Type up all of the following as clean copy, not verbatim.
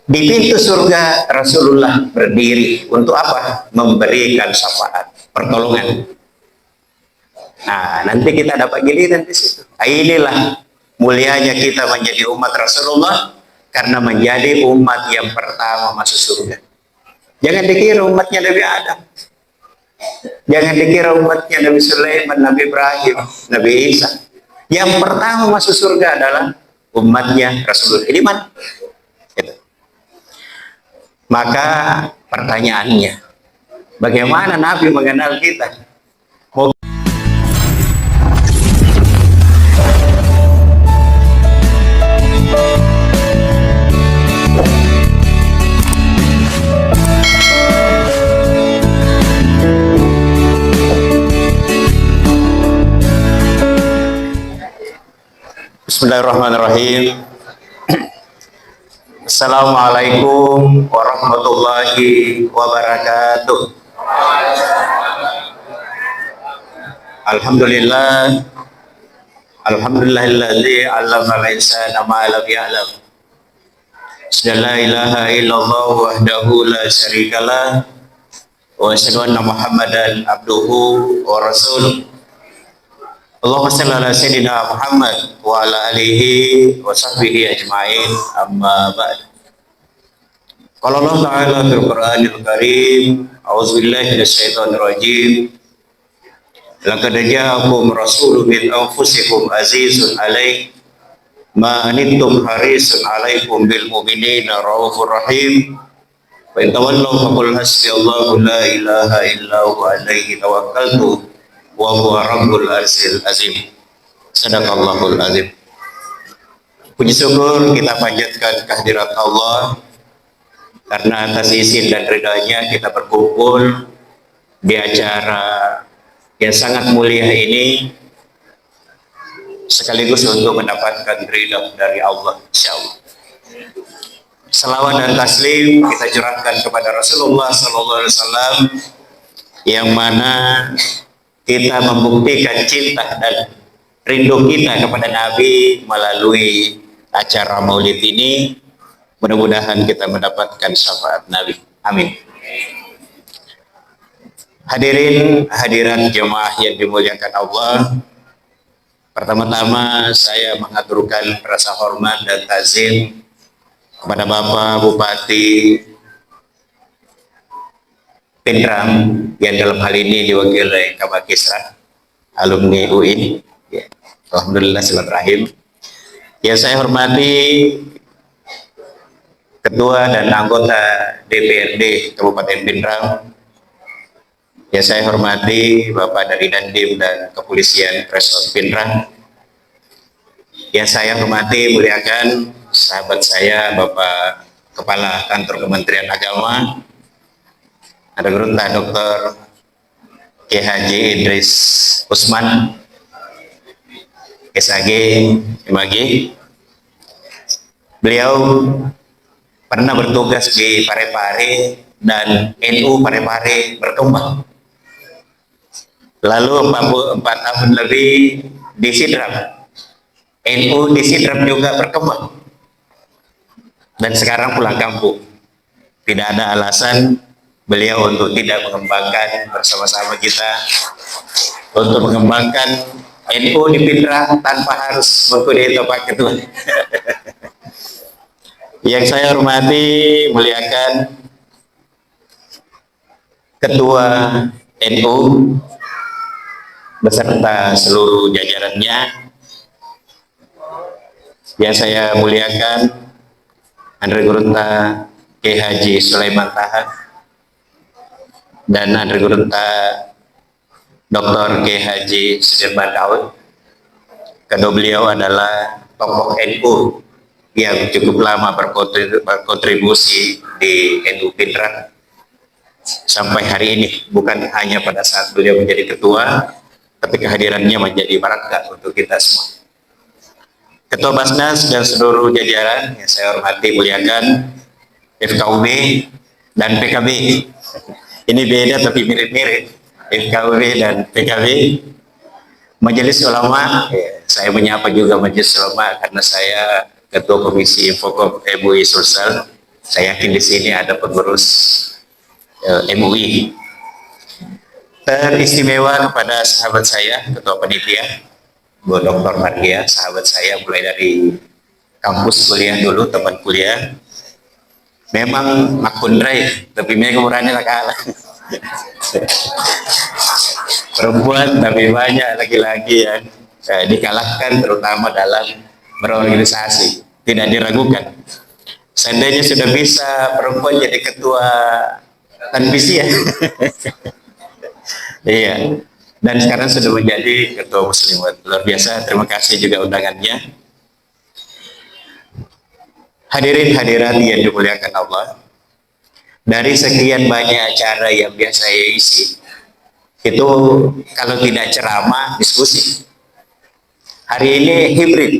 Di pintu surga Rasulullah berdiri untuk apa? Memberikan syafaat, pertolongan. Nah, nanti kita dapat giliran di situ. Inilah mulianya kita menjadi umat Rasulullah karena menjadi umat yang pertama masuk surga. Jangan dikira umatnya Nabi Adam. Jangan dikira umatnya Nabi Sulaiman, Nabi Ibrahim, Nabi Isa. Yang pertama masuk surga adalah umatnya Rasulullah. Ini mana? Gitu. Maka pertanyaannya, bagaimana Nabi mengenal kita? Bismillahirrahmanirrahim. Assalamualaikum warahmatullahi wabarakatuh. Alhamdulillah. Alhamdulillahilladzi 'allama al-insana ma lam ya'lam. La ilaha illallah wahdahu la syarikalah wa asyhadu anna Muhammadan abduhu wa rasuluh. Allahumma shalli ala sayyidina Muhammad wa ala alihi wa sahbihi ajma'in, amma ba'd. Qala Allah Ta'ala fil Qur'anil Karim, a'udzubillahi minasyaitonir rajim. Laqad ja'akum rasulun min anfusikum azizun 'alaihi ma anittum harisun 'alaikum bil mu'minina raufur rahim. Wa in tawallaw faqul hasbiyallahu la ilaha illa huwa 'alaihi tawakkaltu wa huwa rabbul arsyil azim. Sadaqallahul azim. Puji syukur kita panjatkan kehadirat Allah karena atas izin dan ridhanya kita berkumpul di acara yang sangat mulia ini sekaligus untuk mendapatkan ridha dari Allah, insyaallah. Salawat dan taslim kita curahkan kepada Rasulullah sallallahu alaihi wasallam yang mana kita membuktikan cinta dan rindu kita kepada Nabi melalui acara maulid ini. Mudah-mudahan kita mendapatkan syafaat Nabi. Amin. Hadirin hadirat jemaah yang dimuliakan Allah, pertama-tama saya mengaturkan rasa hormat dan takzim kepada Bapak Bupati Pindrang yang dalam hal ini diwakili Kabak Kisra, alumni UI. Ya. Alhamdulillah silaturahim. Yang saya hormati Ketua dan anggota DPRD Kabupaten Pindrang. Yang saya hormati Bapak dari Dandim dan Kepolisian Resort Pindrang. Yang saya hormati muliakan sahabat saya Bapak Kepala Kantor Kementerian Agama, ada Gurunta Dr. KH Idris Usman, SAG MAG. Beliau pernah bertugas di Parepare dan NU Parepare berkembang. Lalu 44 tahun lebih di Sidrap. NU di Sidrap juga berkembang. Dan sekarang pulang kampung. Tidak ada alasan beliau untuk tidak mengembangkan bersama-sama kita untuk mengembangkan NU di Pindrang tanpa harus mengikuti Pak Ketua. Yang saya hormati muliakan Ketua NU beserta seluruh jajarannya. Yang saya muliakan Andre Gurunta Kiai Haji Sulaiman Taha dan Andre Gurunta Dr. Kiai Haji Sudirman Daud. Kedua beliau adalah tokoh NU yang cukup lama berkontribusi di NU Pindrang sampai hari ini, bukan hanya pada saat beliau menjadi ketua, tapi kehadirannya menjadi berkah untuk kita semua. Ketua Basnas dan seluruh jajaran yang saya hormati muliakan, FKUB dan PKB. Ini beda tapi mirip-mirip, FKUB dan PKB. Majelis Ulama, saya menyapa juga Majelis Ulama karena saya Ketua Komisi Infocom MUI Sulsel. Saya yakin di sini ada pengurus MUI. Teristimewa kepada sahabat saya, Ketua Panitia, Bu Dr. Margia, sahabat saya mulai dari kampus kuliah dulu, teman kuliah. Memang makundrai, tapi mereka umurnya lah kalah. Perempuan tapi banyak laki-laki yang dikalahkan terutama dalam berorganisasi, tidak diragukan. Seandainya sudah bisa perempuan jadi ketua tanfisi ya. Iya. Dan sekarang sudah menjadi ketua muslimat. Luar biasa, terima kasih juga undangannya. Hadirin hadirat yang dimuliakan Allah. Dari sekian banyak acara yang biasa saya isi, itu kalau tidak ceramah, diskusi. Hari ini hibrid,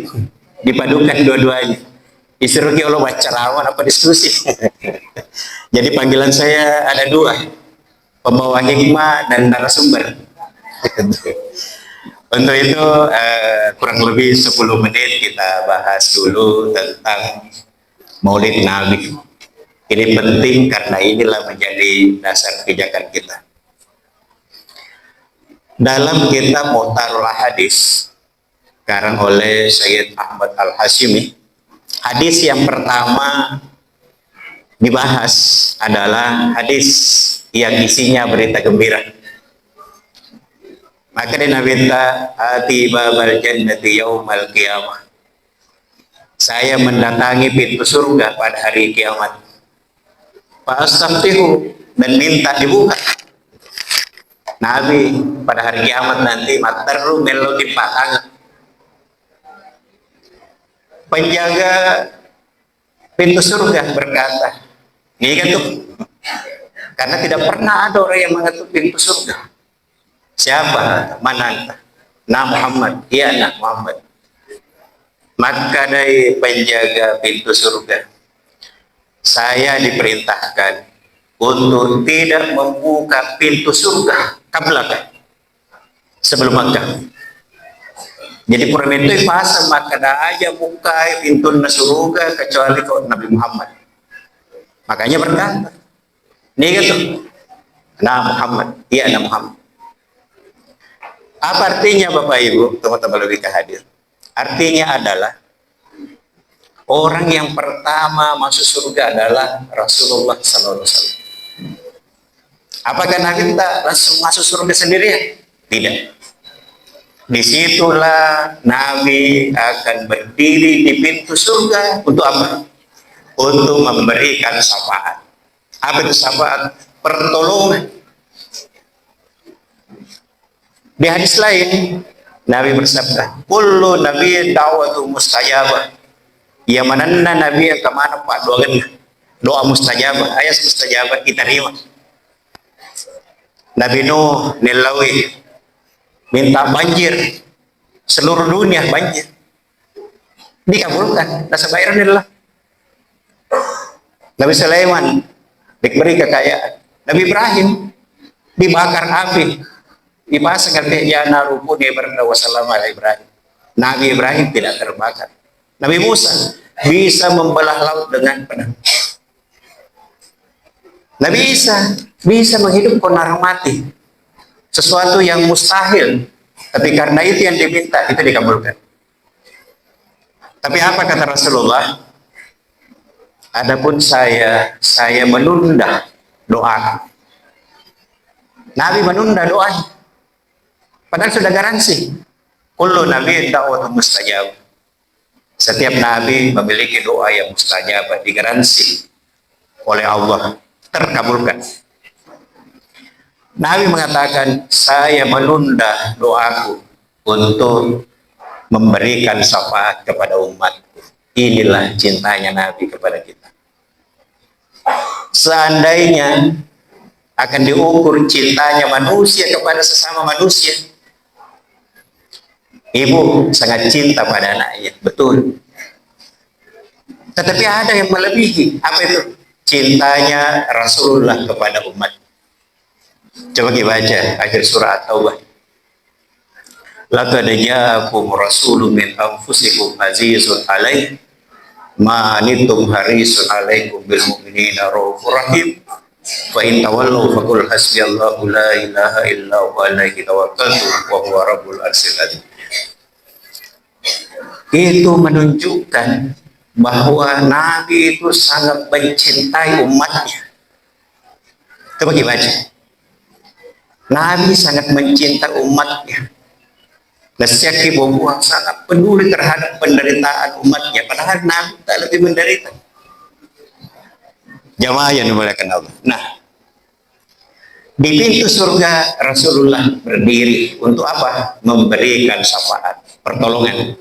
dipadukan dua-duanya. Disuruh Allah baca ceramah apa diskusi. Jadi panggilan saya ada dua, pembawa hikmah dan narasumber. Untuk itu kurang lebih 10 menit kita bahas dulu tentang Maulid Nabi. Ini penting karena inilah menjadi dasar kebijakan kita. Dalam kitab Muhtarul Hadis karang oleh Sayyid Ahmad Al-Hashimi, hadis yang pertama dibahas adalah hadis yang isinya berita gembira. Maka dinabita ati babal jannati yaumal qiyamah. Saya mendatangi pintu surga pada hari kiamat. Fa'astaftihu, dan minta dibuka. Nabi pada hari kiamat nanti materru melo dipakang. Penjaga pintu surga berkata, ini kan tuh, karena tidak pernah ada orang yang mengetuk pintu surga. Siapa? Mana? Nah Muhammad. Iya, nah Muhammad. Maka dari penjaga pintu surga, saya diperintahkan untuk tidak membuka pintu surga kablakan sebelum Makkah. Jadi permintu fasa maka aja buka pintu surga kecuali kau Nabi Muhammad. Makanya berkata, ini gitu, nah Muhammad. Iya, nah Muhammad. Apa artinya Bapak Ibu, teman-teman lebih hadir? Artinya adalah orang yang pertama masuk surga adalah Rasulullah SAW. Apakah Nabi tak langsung masuk surga sendirian? Tidak. Disitulah Nabi akan berdiri di pintu surga untuk apa? Untuk memberikan syafaat. Apa itu syafaat? Pertolongan. Di hadis lain, Nabi bersabda, kullu nabi da'watu mustajabah. Ya mananna nabi yang kemana pak doa mustajabah, ayat mustajabah kita terima. Nabi Nuh nilawi minta banjir, seluruh dunia banjir, dikabulkan. Nasa bayaran adalah Nabi Sulaiman diberi kekayaan. Nabi Ibrahim dibakar api, dipasang ya naruku dia berdoa wasallam ala Ibrahim. Nabi Ibrahim tidak terbakar. Nabi Musa bisa membelah laut dengan pedang. Nabi Isa bisa menghidupkan orang mati, sesuatu yang mustahil, tapi karena itu yang diminta itu dikabulkan. Tapi apa kata Rasulullah? Adapun saya menunda doa. Nabi menunda doanya. Padahal sudah garansi. Kullu nabi da'watun mustajab. Setiap nabi memiliki doa yang mustajab, digaransi oleh Allah, terkabulkan. Nabi mengatakan, saya menunda doaku untuk memberikan syafaat kepada umatku. Inilah cintanya Nabi kepada kita. Seandainya akan diukur cintanya manusia kepada sesama manusia, ibu sangat cinta pada anaknya, betul. Tetapi ada yang melebihi. Apa itu? Cintanya Rasulullah kepada umat. Coba kita baca akhir surah At-Taubah. Laqad ja'akum rasulun min anfusikum azizun alaihi Ma'anitum harisun alaikum bil mu'minina raufur rahim. Fa in tawallu faqul hasbiyallahu la ilaha illa huwa alaihi tawakkaltu wa huwa rabbul arsyil azim. Itu menunjukkan bahwa Nabi itu sangat mencintai umatnya. Coba kita baca. Nabi sangat mencintai umatnya. Nasyaki bahwa sangat peduli terhadap penderitaan umatnya. Padahal Nabi tak lebih menderita. Jamaah yang dimuliakan Allah. Nah, di pintu surga Rasulullah berdiri untuk apa? Memberikan syafaat, pertolongan.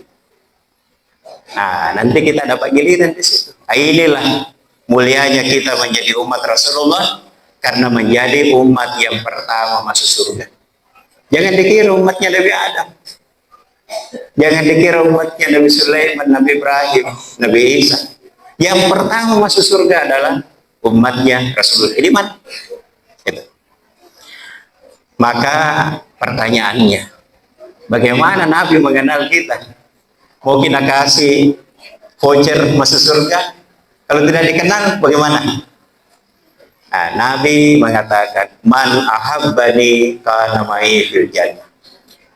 Nah, nanti kita dapat giliran di situ. Inilah mulianya kita menjadi umat Rasulullah karena menjadi umat yang pertama masuk surga. Jangan dikira umatnya Nabi Adam. Jangan dikira umatnya Nabi Sulaiman, Nabi Ibrahim, Nabi Isa. Yang pertama masuk surga adalah umatnya Rasulullah. Ini mana? Gitu. Maka pertanyaannya, bagaimana Nabi mengenal kita? Mau kita kasih voucher masuk surga? Kalau tidak dikenal, bagaimana? Nah, Nabi mengatakan, man ahabbani kana ma'i fil jannah.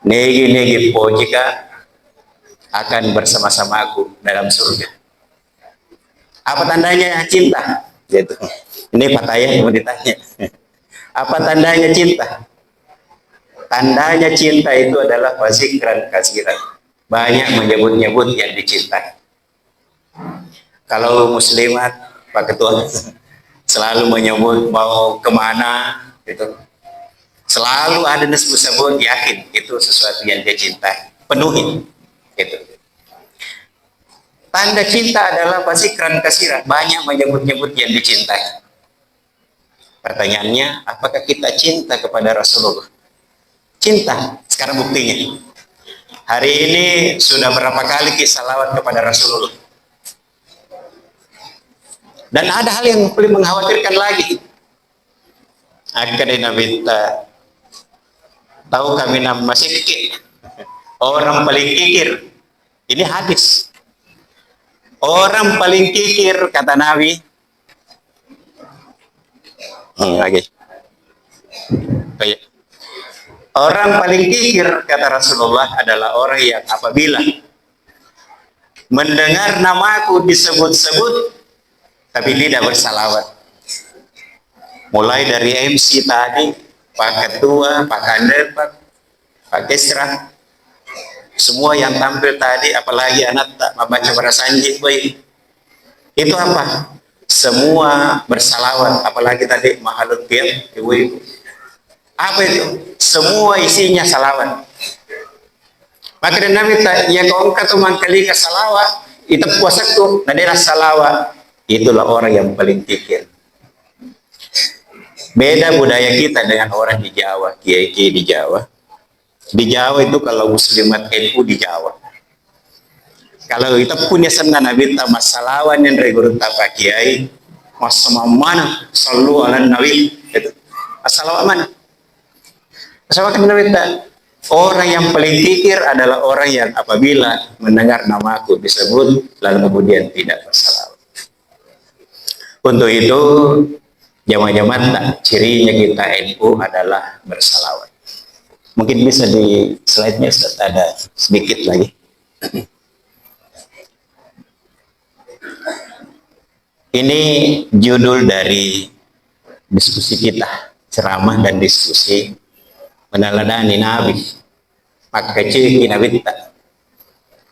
Negi pojika akan bersama-sama aku dalam surga. Apa tandanya cinta? Gitu. Ini Pak Taya mau ditanya. Apa tandanya cinta? Tandanya cinta itu adalah wasikran kasiran. Banyak menyebut-nyebut yang dicintai. Kalau muslimat, Pak Ketua, selalu menyebut mau kemana, gitu. Selalu ada sebut yakin itu sesuatu yang dia cintai, penuhi. Gitu. Tanda cinta adalah wasikran kasiran. Banyak menyebut-nyebut yang dicintai. Pertanyaannya, apakah kita cinta kepada Rasulullah? Cinta. Sekarang buktinya. Hari ini sudah berapa kali kita salawat kepada Rasulullah. Dan ada hal yang paling mengkhawatirkan lagi. Akhirnya minta, tahu kami nama masih orang paling kikir. Ini hadis. Orang paling kikir kata Nabi. Lagi. Orang paling kikir kata Rasulullah adalah orang yang apabila mendengar namaku disebut-sebut tapi tidak bersalawat. Mulai dari MC tadi, Pak Ketua, Pak Kander, Pak Kesra, semua yang tampil tadi, apalagi anak tak membaca Barasanji, itu apa? Semua bersalawat, apalagi tadi Mahalut Pian, ibu-ibu. Apa itu? Semua isinya salawat. Maka dan Nabi yang kau kata mangkalika salawat, itu puasa tuh, nadalah salawat. Itulah orang yang paling kikir. Beda budaya kita dengan orang di Jawa, kiai-kiai di Jawa. Di Jawa itu kalau muslimat NU di Jawa. Kalau kita punya senang Nabi masalawan yang reguler Pak Kiai, masa mana selalu ala Nabi itu. Assalamualaikum mana? Assalamualaikum Nabi. Orang yang paling kikir adalah orang yang apabila mendengar namaku disebut lalu kemudian tidak bersalawat. Untuk itu jamaah-jamaah cirinya kita NU adalah bersalawat. Mungkin bisa di slide-nya ada sedikit lagi. Ini judul dari diskusi kita, ceramah dan diskusi meneladani Nabi. Maka kecil Nabi kita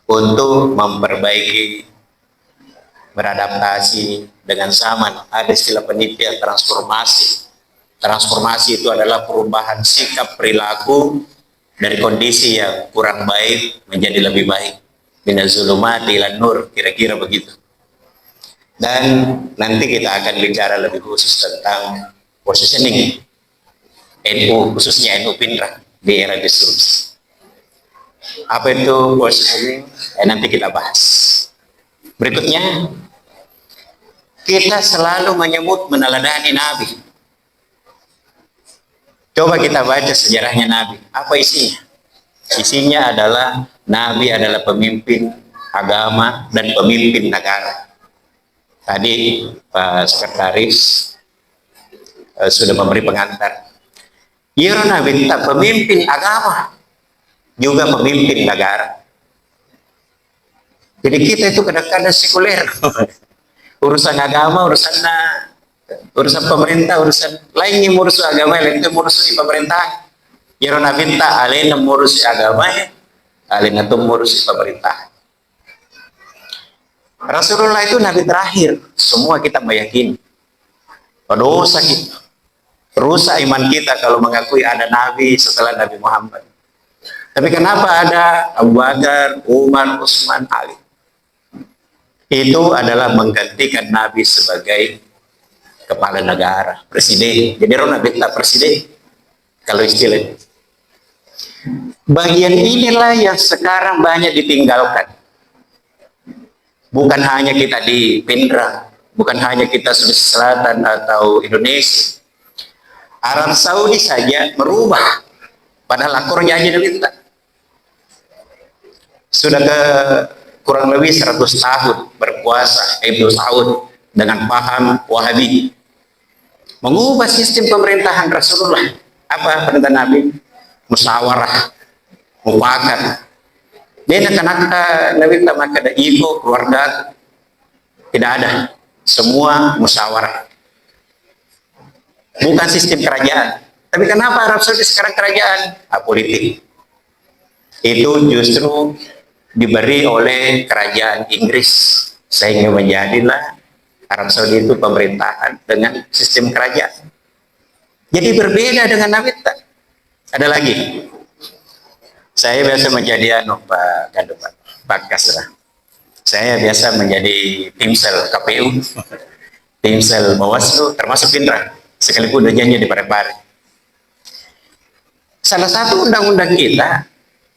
untuk memperbaiki, beradaptasi dengan zaman. Ada istilah penelitian transformasi. Transformasi itu adalah perubahan sikap perilaku dari kondisi yang kurang baik menjadi lebih baik. Minaz-zulumati ilan nur, kira-kira begitu. Dan nanti kita akan bicara lebih khusus tentang positioning NU, khususnya NU Pinrah di era disrupsi. Apa itu positioning? Nanti kita bahas. Berikutnya, kita selalu menyebut meneladani Nabi. Coba kita baca sejarahnya Nabi. Apa isinya? Isinya adalah Nabi adalah pemimpin agama dan pemimpin negara. Tadi Pak Sekretaris sudah memberi pengantar. Irona minta pemimpin agama, juga pemimpin negara. Jadi kita itu kadang-kadang sekuler. Urusan agama, urusan pemerintah, urusan lain yang ngurus agama, lain yang ngurus pemerintah. Irona minta alena ngurus agama, alena tuh ngurus pemerintah. Rasulullah itu nabi terakhir. Semua kita meyakini. Dosa kita. Rusak iman kita kalau mengakui ada nabi setelah Nabi Muhammad. Tapi kenapa ada Abu Bakar, Umar, Utsman, Ali? Itu adalah menggantikan nabi sebagai kepala negara, presiden. Jadi orang nabi tak presiden kalau istilah. Bagian inilah yang sekarang banyak ditinggalkan. Bukan hanya kita di Pindrang, bukan hanya kita Sulawesi Selatan atau Indonesia. Arab Saudi saja merubah, padahal akurnya aja minta. Sudah ke kurang lebih 100 tahun berpuasa Ibnu Saud dengan paham Wahabi, mengubah sistem pemerintahan Rasulullah. Apa perintah Nabi? Musyawarah, mufakat. Dia nak Nabi tak maka ada ibu keluarga, tidak ada, semua musyawarah. Bukan sistem kerajaan. Tapi kenapa Arab Saudi sekarang kerajaan? Politik. Itu justru diberi oleh kerajaan Inggris. Sehingga menjadilah Arab Saudi itu pemerintahan dengan sistem kerajaan. Jadi berbeda dengan Nabi. Ada lagi. Saya biasa menjadi Pak Kasra. Saya biasa menjadi timsel KPU, timsel Bawaslu, termasuk Pindrang. Sekalipun udah janji di Parepare. Salah satu undang-undang kita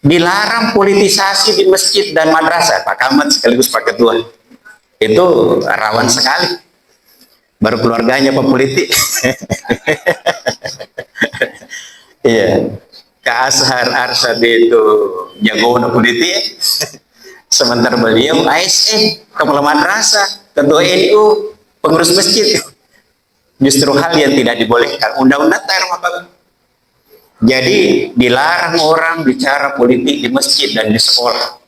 dilarang politisasi di masjid dan madrasah. Pak Kamat sekaligus Pak Ketua. Itu rawan sekali. Baru keluarganya Pak politik. Iya. Kak Ashar Arsyad itu jago politik. Sementara beliau ASN, kepala madrasah, ketua NU, pengurus masjid. Justru hal yang tidak dibolehkan. Undang-undang apa? Jadi dilarang orang bicara politik di masjid dan di sekolah.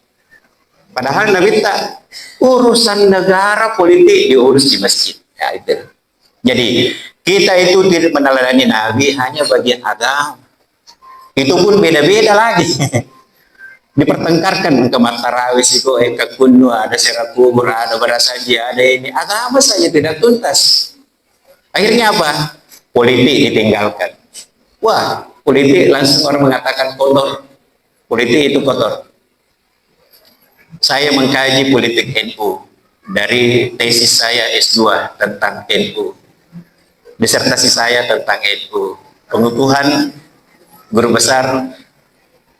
Padahal Nabi tak urusan negara politik diurus di masjid. Ya, itu. Jadi kita itu tidak meneladani Nabi hanya bagian agama. Itu pun beda-beda lagi. Dipertengkarkan ke Matarawis itu, ke Kuno, ada Serap Kubur, ada Berasaji, ada ini. Agama saja tidak tuntas. Akhirnya apa? Politik ditinggalkan. Wah, politik langsung orang mengatakan kotor. Politik itu kotor. Saya mengkaji politik NU. Dari tesis saya S2 tentang NU. Disertasi saya tentang NU. Pengukuhan guru besar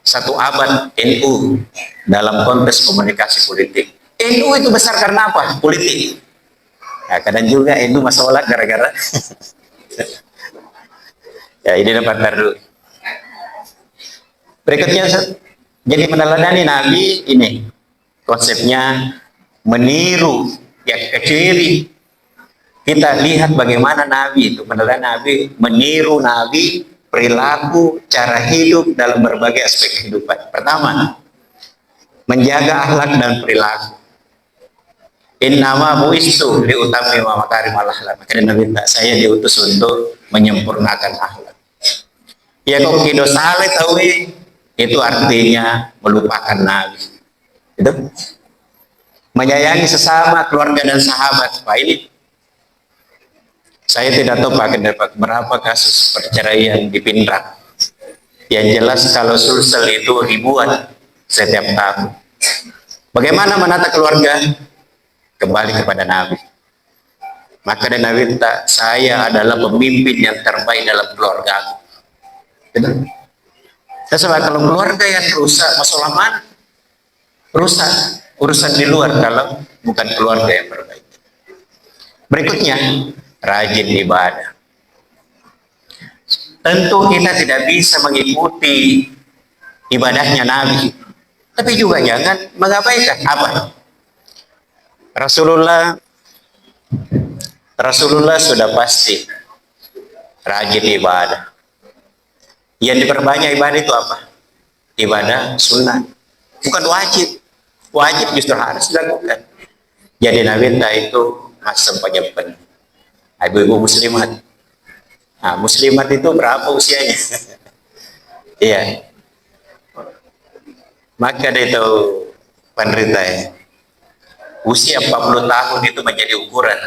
1 abad NU dalam konteks komunikasi politik. NU itu besar karena apa? Politik. Nah, kadang juga NU masalah gara-gara ya ini dapat baru. Berikutnya, jadi meneladani Nabi ini konsepnya meniru yang kecil. Kita lihat bagaimana Nabi itu meneladani Nabi, meniru Nabi, perilaku, cara hidup dalam berbagai aspek kehidupan. Pertama, menjaga akhlak dan perilaku. Innama bu'istu liutammima makarimal akhlak. Maka Nabi saya diutus untuk menyempurnakan akhlak. Ya kok kido saleh tahu itu artinya melupakan Nabi. Itu menyayangi sesama, keluarga dan sahabat. Pak, ini saya tidak tahu Pak berapa kasus perceraian di Pindrang. Yang jelas kalau Sulsel itu ribuan setiap tahun. Bagaimana menata keluarga? Kembali kepada Nabi. Maka dan Nabi minta, saya adalah pemimpin yang terbaik dalam keluarga. Sebab kalau keluarga yang rusak, masalah mana? Rusak urusan di luar kalau bukan keluarga yang terbaik. Berikutnya, rajin ibadah. Tentu kita tidak bisa mengikuti ibadahnya Nabi, tapi juga jangan mengabaikan apa? Rasulullah Rasulullah sudah pasti rajin ibadah. Yang diperbanyak ibadah itu apa? Ibadah sunnah, bukan wajib. Wajib justru harus dilakukan. Jadi Nabi itu masam penyempen. Ibu-ibu muslimat. Nah, muslimat itu berapa usianya? Iya. Maka dia itu penderita ya. Usia 40 tahun itu menjadi ukuran.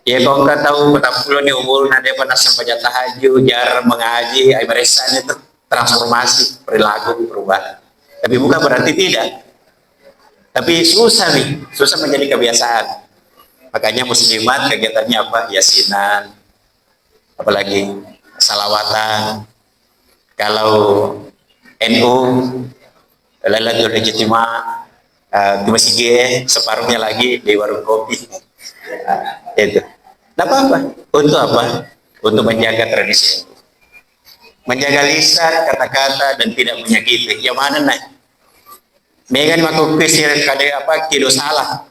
Ya kalau nggak tahu 40 nih umurnya dia pernah sampai tahajud, jarang mengaji, ibarisan itu transformasi perilaku perubahan. Tapi bukan berarti tidak. Tapi susah nih, susah menjadi kebiasaan. Makanya muslimat kegiatannya apa? Yasinan, apalagi salawatan. Kalau NU, Lailatul Ijtima, di masjid separuhnya lagi di warung kopi. Itu. Tidak apa-apa. Untuk apa? Untuk menjaga tradisi. Menjaga lisan, kata-kata, dan tidak menyakiti. Yang mana nih? Megan waktu kisir kada apa kilo salah.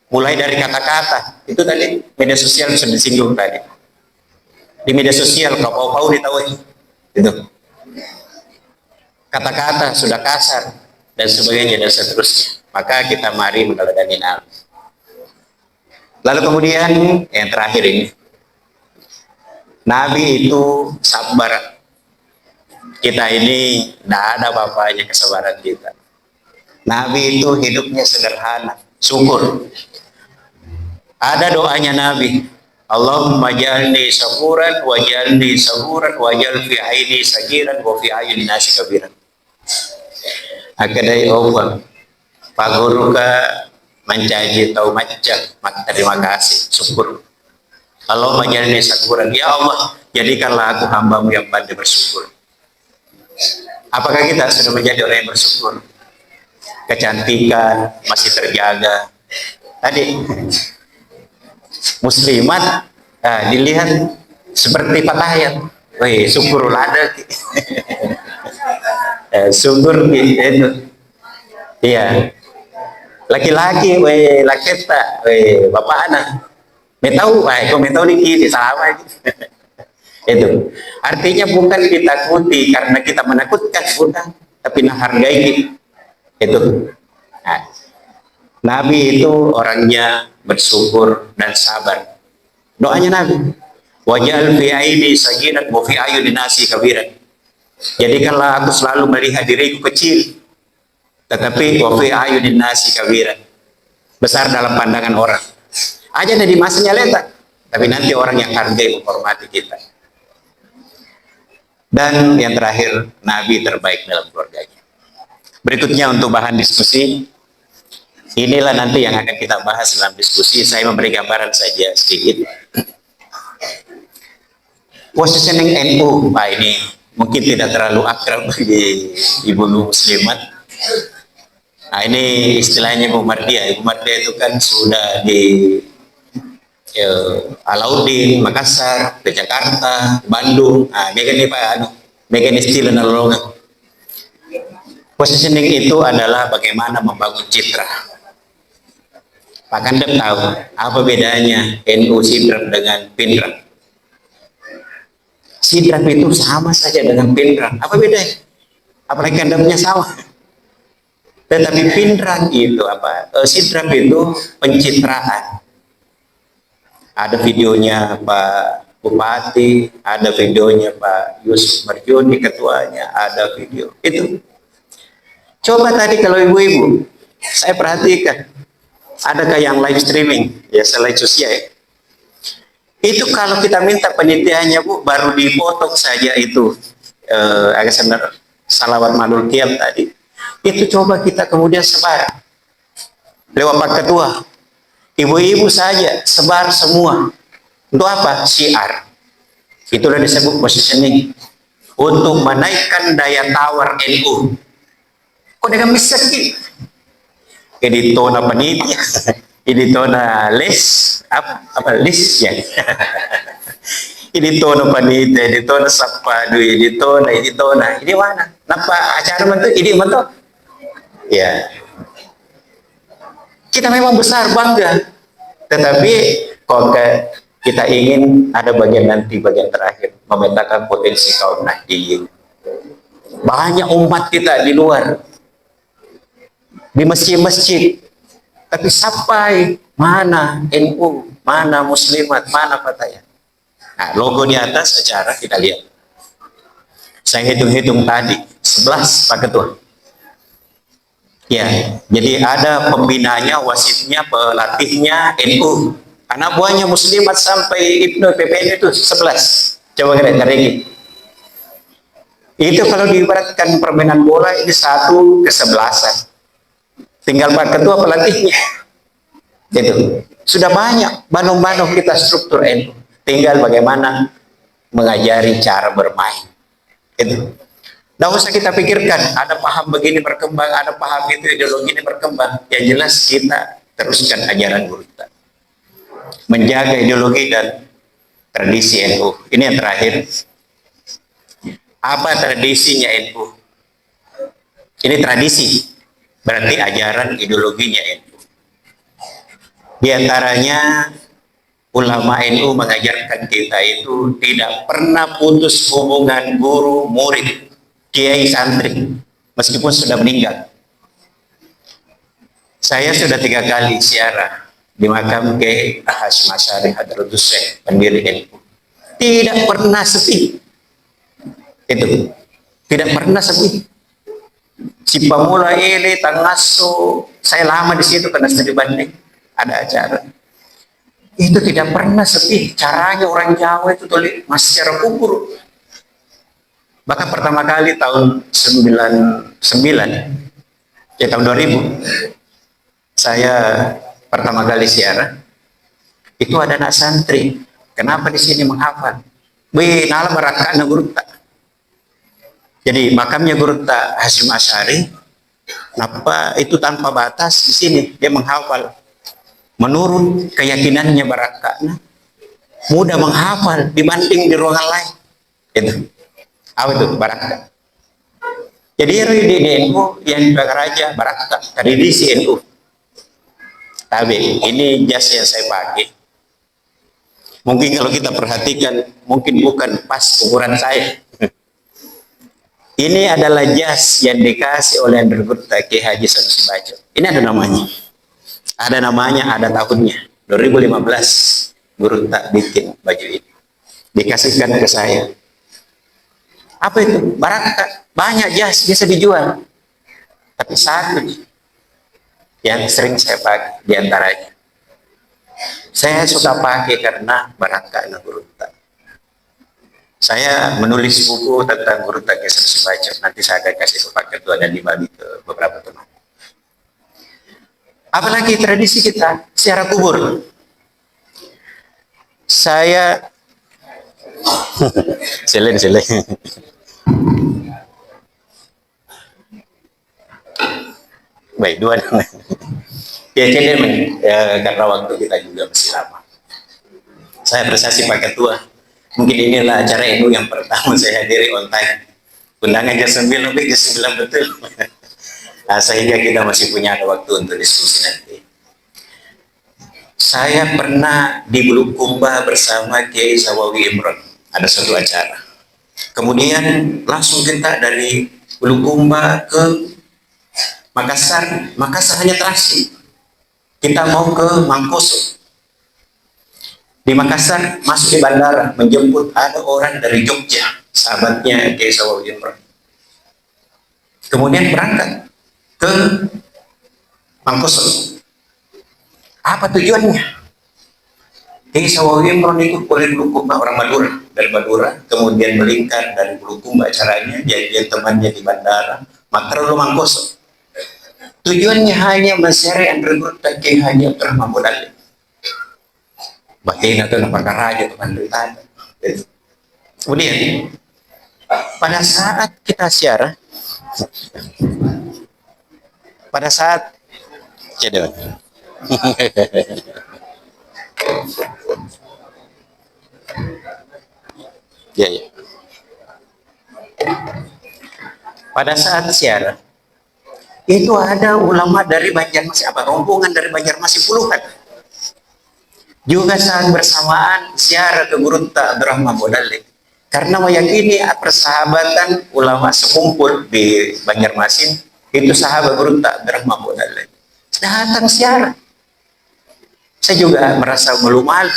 Mulai dari kata-kata. Itu tadi media sosial sudah disinggung tadi. Di media sosial kalau kau ditahu itu. Kata-kata sudah kasar dan sebagainya dan seterusnya. Maka kita mari meneladani Nabi. Lalu kemudian yang terakhir ini, Nabi itu sabar. Kita ini tidak ada apa-apanya kesabaran kita. Nabi itu hidupnya sederhana, syukur. Ada doanya Nabi, Allahumma jalni saburan, wa jalni saburan, wa jal fi aini sagiran, wa fi ayuni nasi kabiran. Akadai Allah, paguruka mencaji tau macam, maka terima kasih, syukur. Allahumma jalni saburan, ya Allah, jadikanlah aku hambamu yang pandai bersyukur. Apakah kita sudah menjadi orang yang bersyukur? Kecantikan masih terjaga. Tadi muslimat dilihat seperti patayat. Wih, syukurul ada. Syukur itu. Iya. Laki-laki, weh, laketa, weh, bapak anak. Metau, kau metau dikit, sama. Itu. Artinya bukan ditakuti karena kita menakutkan, bukan. Tapi hargai itu. Nah, Nabi itu orangnya bersyukur dan sabar. Doanya Nabi, wajal fi aini sagiran wa fi ayuni nasi kabiran. Jadikanlah aku selalu melihat diriku kecil, tetapi wa fi ayuni nasi kabiran, besar dalam pandangan orang. Aja di masanya letak, tapi nanti orang yang hargai menghormati kita. Dan yang terakhir, Nabi terbaik dalam keluarganya. Berikutnya untuk bahan diskusi, inilah nanti yang akan kita bahas dalam diskusi. Saya memberi gambaran saja sedikit. Positioning NU, Pak, ini mungkin tidak terlalu akrab bagi ibu muslimat. Nah, ini istilahnya Ibu Mardia. Ibu Mardia itu kan sudah di Alauddin, Makassar, ke Jakarta, Bandung. Nah, megan ini Pak, megan istilah nolongan. Positioning itu adalah bagaimana membangun citra. Pak Kandep tahu apa bedanya NU Sidrap dengan Pindrap. Sidrap itu sama saja dengan Pindrap. Apa bedanya? Apalagi Kandepnya sama. Tetapi Pindrap itu apa? Sidrap itu pencitraan. Ada videonya Pak Bupati, ada videonya Pak Yusuf Marjoni ketuanya, ada video itu. Coba tadi kalau ibu-ibu, saya perhatikan, adakah yang live streaming, ya selain sosial ya? Itu kalau kita minta penelitiannya Bu, baru dipotong saja itu, agak sebenarnya salawat madul kiam tadi. Itu coba kita kemudian sebar, lewat Pak Ketua, ibu-ibu saja, sebar semua. Untuk apa? Syiar. Itulah disebut positioning. Untuk menaikkan daya tawar NU. Kok dengan miskin? Ini tona panitia, ini tona les, apa les ya? Ini tona panitia, ini tona sapadu, ini tona, ini mana? Napa acara mentu? Ini mentu? Ya. Kita memang besar bangga, Tetapi kita ingin ada bagian terakhir, memetakan potensi kaum Nahdiyin. Banyak umat kita di luar, di masjid-masjid, tapi sampai mana NU, mana Muslimat, mana Fatayat. Nah, logo di atas secara kita lihat. Saya hitung-hitung tadi 11 Pak Ketua. Ya, jadi ada pembinanya, wasitnya, pelatihnya NU. Anak buahnya Muslimat sampai Ibnu PPN itu 11. Coba kita cari. Itu kalau diibaratkan permainan bola ini 1/11. Tinggal Pak Ketua pelatihnya. Itu sudah banyak banung-banung kita struktur NU. Tinggal bagaimana mengajari cara bermain. Itu. Tidak usah kita pikirkan, ada paham begini berkembang, ada paham itu ideologi ini berkembang. Yang jelas kita teruskan ajaran guru kita. Menjaga ideologi dan tradisi NU. Ini yang terakhir. Apa tradisinya NU? Ini tradisi, berarti ajaran ideologinya NU. Di antaranya ulama NU mengajarkan kita itu tidak pernah putus hubungan guru murid, kiai santri, meskipun sudah meninggal. Saya sudah 3 kali ziarah di makam Kiai Hasyim Asy'ari Hadratus Syekh, pendiri NU. Tidak pernah sepi. Itu tidak pernah sepi. Cipamula Ili, Tangaso, saya lama di situ karena studi banding, ada acara. Itu tidak pernah sepi. Caranya orang Jawa itu tulis masih secara kubur. Bahkan pertama kali tahun 99, ya tahun 2000, saya pertama kali ziarah, itu ada anak santri. Kenapa di sini menghafal? Wih, nala merakana guru tak. Jadi makamnya guru tak Hasyim Asy'ari, kenapa itu tanpa batas di sini dia menghafal. Menurut keyakinannya barakana, mudah menghafal dibanding di ruangan lain. Itu. Apa itu barakah? Jadi di NU yang raja barakah tradisi NU. Tapi ini jas yang saya pakai. Mungkin kalau kita perhatikan, mungkin bukan pas ukuran saya. Ini adalah jas yang dikasih oleh Anggota Kiai Haji Sanusi Baco. Ini ada namanya. Ada namanya, ada tahunnya. 2015 guru tak bikin baju ini. Dikasihkan ke saya. Apa itu? Barakah. Banyak jas bisa dijual. Tapi satu yang sering saya pakai diantaranya. Saya suka pakai karena barakah guru tak. Saya menulis buku tentang guru tak Kiai Sanusi Baco. Nanti saya akan kasih ke Pak Ketua dan dibagi ke beberapa teman. Apalagi tradisi kita secara kubur. Saya selain. Baik, dua. Ya, jadi karena waktu kita juga masih lama. Saya apresiasi Pak Ketua. Mungkin inilah acara NU yang pertama saya hadiri on time. Undangan jam 9 lebih, jam 9 betul. Nah, sehingga kita masih punya waktu untuk diskusi nanti. Saya pernah di Bulukumba bersama Kiai Zawawi Imron. Ada suatu acara. Kemudian langsung kita dari Bulukumba ke Makassar. Makassar hanya transit. Kita mau ke Mangkuso. Di Makassar masuk di bandara menjemput ada orang dari Jogja, sahabatnya Kiai Zawawi Imron. Kemudian berangkat ke Mangkuso. Apa tujuannya? Kiai Zawawi Imron itu oleh Bulukumba, orang Madura, dari Madura, kemudian melingkar dari Bulukumba acaranya, janjian temannya di bandara, maka lalu Mangkuso. Tujuannya hanya menserai Anggota Kiai Haji Abdurrahman Bodali. Batin atau nama raja teman berita. Kemudian pada saat kita siarah, pada saat jadi ya. Pada saat siarah itu ada ulama dari Banjarmasin, rombongan dari Banjarmasin puluhan. Juga saat bersamaan ziarah ke Gurunta Abdurrahman Bodale. Karena meyakini persahabatan ulama sekumpul di Banjarmasin, itu sahabat Gurunta Abdurrahman Bodale. Datang ziarah. Saya juga merasa malu-malu.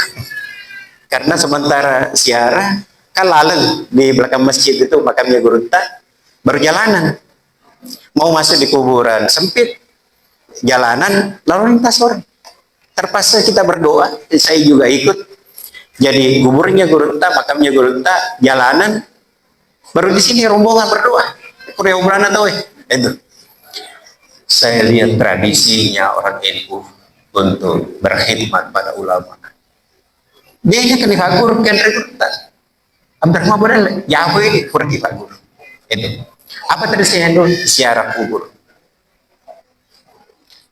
Karena sementara ziarah, kan laleng di belakang masjid itu makamnya Gurunta, berjalanan. Mau masuk di kuburan, sempit. Jalanan, lalu lintas orang. Terpaksa kita berdoa, saya juga ikut. Jadi kuburnya Gurunta, makamnya Gurunta, jalanan. Baru di sini rombongan berdoa. Kurea Ubrana tahu itu. Saya lihat tradisinya orang NU untuk berkhidmat pada ulama. Dia hanya kena fagur kan Gurunta. Abdurrahman Bodale, jauh ini pergi fagur. Itu. Apa tadi saya handle ziarah kubur.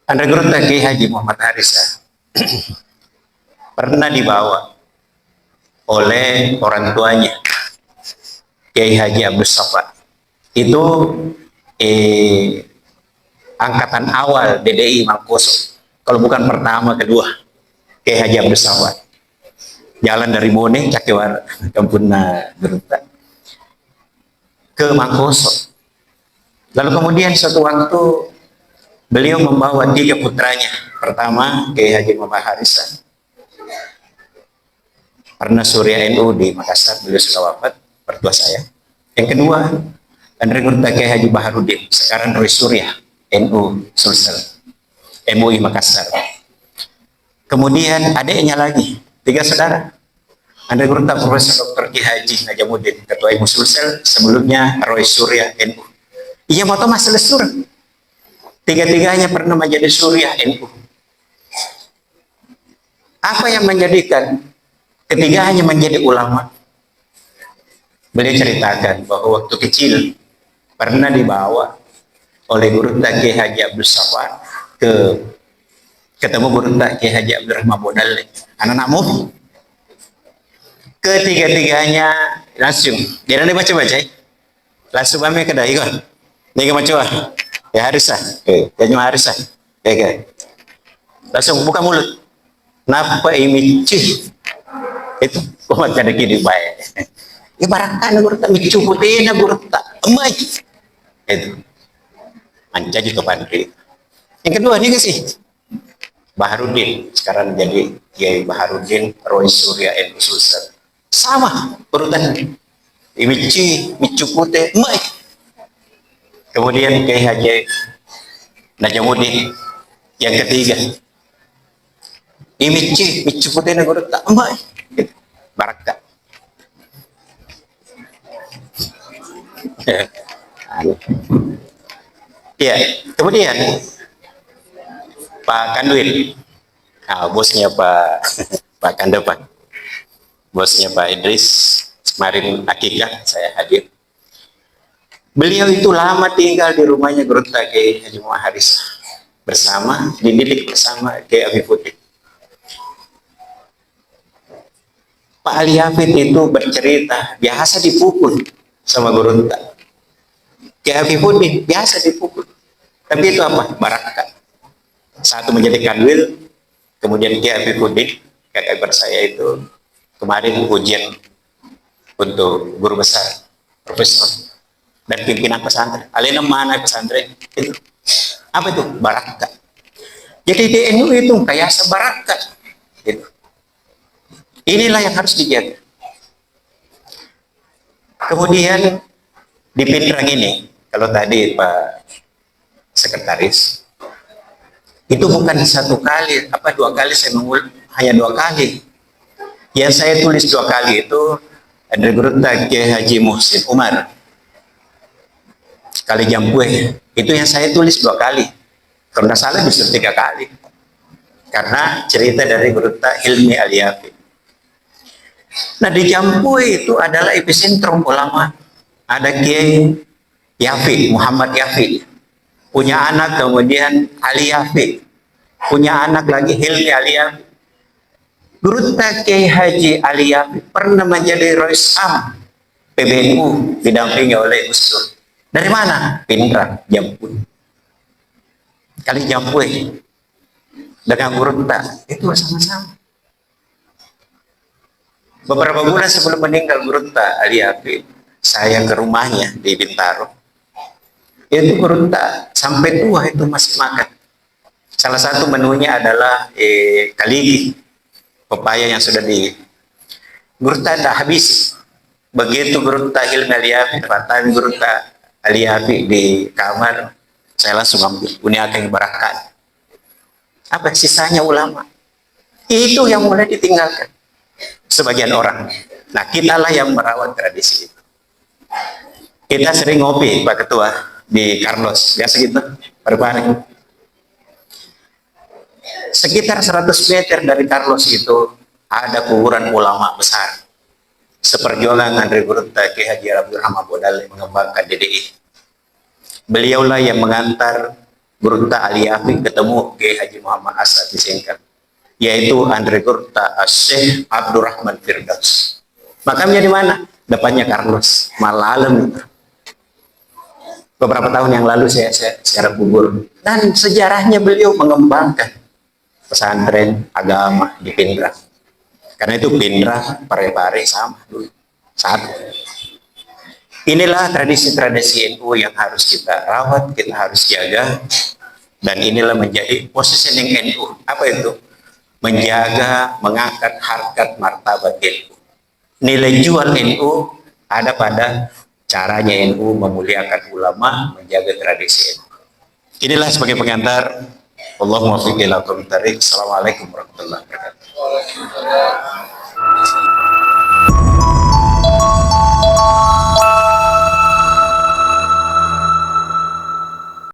Andra Gurunta Kiai Haji Muhammad Harisa pernah dibawa oleh orang tuanya Kiai Haji Abdus Safar. Itu angkatan awal DDI Mangkoso, kalau bukan pertama kedua. Kiai Haji Abdus Safar jalan dari Bone Cakewar Kampuna Gurunta ke Mangkoso. Lalu kemudian suatu waktu beliau membawa 3 putranya. Pertama, Kiai Haji Muhammad Harisa, pernah Surya NU di Makassar, beliau sudah wafat, mertua saya. Yang kedua, Andri Gurunta Kiai Haji Baharudin, sekarang Roy Surya NU Sulsel, MUI Makassar. Kemudian adiknya lagi, 3 saudara. Andri Gurunta Profesor Dr. Kiai Haji Najamuddin, Ketua MUI Sulsel, sebelumnya Roy Surya NU. Iya, mau tahu masalah surah. 3-tiganya pernah menjadi Surya NU. Apa yang menjadikan ketiganya menjadi ulama? Beliau ceritakan bahwa waktu kecil pernah dibawa oleh Gurunta Kiai Haji Abdus Safar ketemu Gurunta Kiai Haji Abdurrahman Bodale, anak-anak mobil. Ketiga-tiganya langsung, dia nanti baca-baca, langsung kami kedai kan, dia baca. Ya Harisa, jangan Harisa, langsung buka mulut. Napa ini cih? Itu kok ada gini baik. Ibaratkan Gurunta micu putih na Gurunta, emai. Itu, anja juga pandai. Yang kedua ini sih Baharudin, sekarang jadi Kiai Baharudin Roy Surya NU Sulsel. Sama urutan. Micu putih, emai. Kemudian Kiai Haji Najamuddin yang ketiga. Micu putih na Gurunta, emai. Baraka. Ya, kemudian Pak Kanwil, bosnya Pak Kandepan, bosnya Pak Idris, kemarin akikah saya hadir. Beliau itu lama tinggal di rumahnya Gurunta Kiai Haji Muhammad Harisa, bersama, dididik bersama Kiai Afifuddin. Pak Ali Hafid itu bercerita, biasa dipukul sama Gurunta. Kiai Afifuddin biasa dipukul. Tapi itu apa? Barakat. Satu menjadi kanwil, kemudian Kiai Afifuddin, kakak ipar saya itu kemarin ujian untuk guru besar, profesor, dan pimpinan pesantren. Alena mana pesantren? Itu. Apa itu? Barakat. Jadi di NU itu kayak sebarakat. Gitu. Inilah yang harus dijaga. Kemudian di Pindrang ini, kalau tadi Pak Sekretaris, itu bukan 1 kali, 2 kali saya mengulang, hanya 2 kali. Yang saya tulis 2 kali itu ada Gurunta Kiai Haji Muhsin Umar, kali Jampue, itu yang saya tulis 2 kali. Kalau tidak salah bisa 3 kali. Karena cerita dari Gurunta Hilmi Aliyafi. Nah di Jampue itu adalah epicentrum ulama. Ada Kiai Yafi, Muhammad Yafi, punya anak kemudian Ali Yafi, punya anak lagi Hilmi Ali Yafi. Gurunta Kiai Haji Ali Yafi pernah menjadi Roisam PBNU didampingi oleh Gus Dur. Dari mana? Pindrang, Jampue. Kali Jampue dengan Gurunta itu bersama-sama. Beberapa bulan sebelum meninggal Gurunta Ali Habib, saya ke rumahnya di Bintaro. Itu Gurunta sampai tua itu masih makan. Salah satu menunya adalah kaligi, pepaya yang sudah di Gurunta tidak habis. Begitu Gurunta Hilmi Ali Habib, datang Gurunta Ali Habib di kamar, saya langsung ambil. Ini akan barakat. Apa sisanya ulama? Itu yang mulai ditinggalkan sebagian orang. Nah, kitalah yang merawat tradisi itu. Kita sering ngopi, Pak Ketua, di Carlos, biasa gitu, berbareng. Sekitar 100 meter dari Carlos itu ada kuburan ulama besar. Seperjuangan Andre Gurunta Ki Haji Abdul Rahman Bodali mengembangkan DDI. Beliaulah yang mengantar Gurunta Ali Habib ketemu Ki Haji Muhammad Asad di Singkat, yaitu Andre Gurunta Syekh Abdurrahman Firdaus. Makamnya di mana? Depannya Carlos, Malalam. Beberapa tahun yang lalu saya secara kubur. Dan sejarahnya beliau mengembangkan pesantren agama di Pindra. Karena itu Pindra, Parepare sama dulu. Satu. Inilah tradisi-tradisi NU yang harus kita rawat, kita harus jaga. Dan inilah menjadi positioning NU. Apa itu? Menjaga, mengangkat harkat martabat NU. Nilai jual NU ada pada caranya NU memuliakan ulama, menjaga tradisi NU. Inilah sebagai pengantar. Allahumma fiqh ila qawmi tarik. Assalamualaikum warahmatullahi wabarakatuh.